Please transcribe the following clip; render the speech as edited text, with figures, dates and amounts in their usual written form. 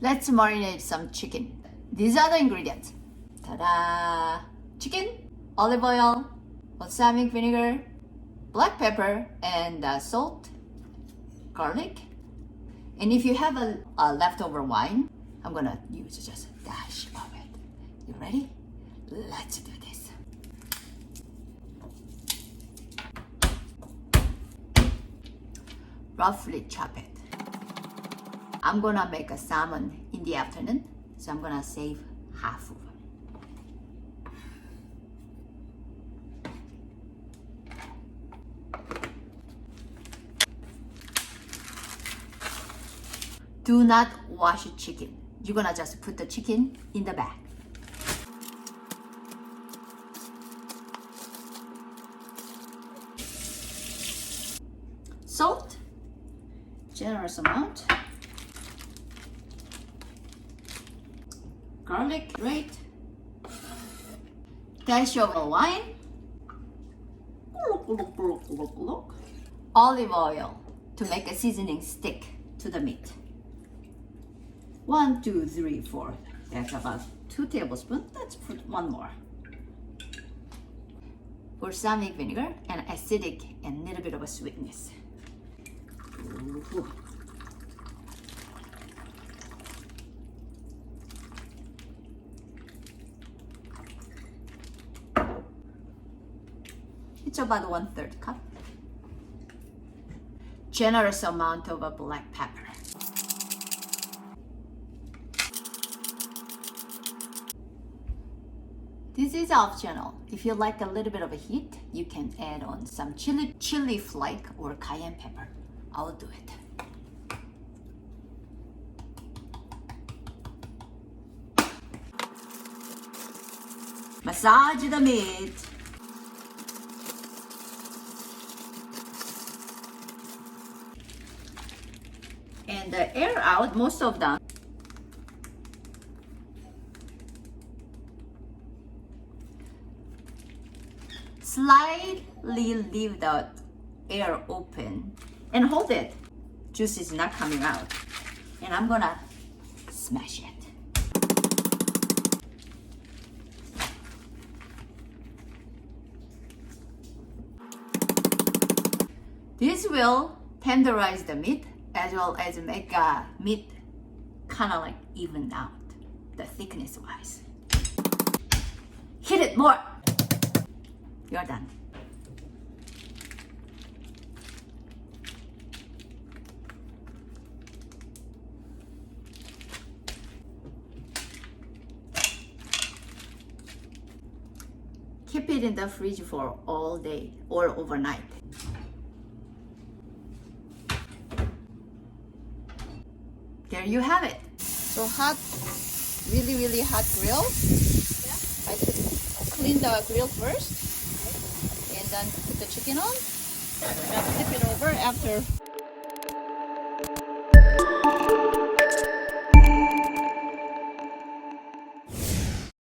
Let's marinate some chicken. These are the ingredients. Ta-da! Chicken, olive oil, balsamic vinegar, black pepper, and salt, garlic. And if you have a leftover wine, I'm gonna use just a dash of it. You ready? Let's do this. Roughly chop it. I'm gonna make a salmon in the afternoon, so I'm gonna save half of it. Do not wash chicken. You're gonna just put the chicken in the bag. Salt, generous amount. Garlic, grate. Dash of wine. Olive oil to make a seasoning stick to the meat. 1, 2, 3, 4. That's about 2 tablespoons. Let's put one more. Balsamic vinegar and acidic and a little bit of a sweetness. Ooh. It's about 1/3 cup. Generous amount of a black pepper. This is optional. If you like a little bit of a heat, you can add on some chili flake or cayenne pepper. I'll do it. Massage the meat. And the air out, most of them. Slightly leave the air open and hold it. Juice is not coming out. And I'm gonna smash it. This will tenderize the meat as well as make meat kind of like even out, the thickness wise. Hit it more. You're done. Keep it in the fridge for all day or overnight. There you have it. So hot, really hot grill. Yeah. I clean the grill first. And then put the chicken on and flip it over after.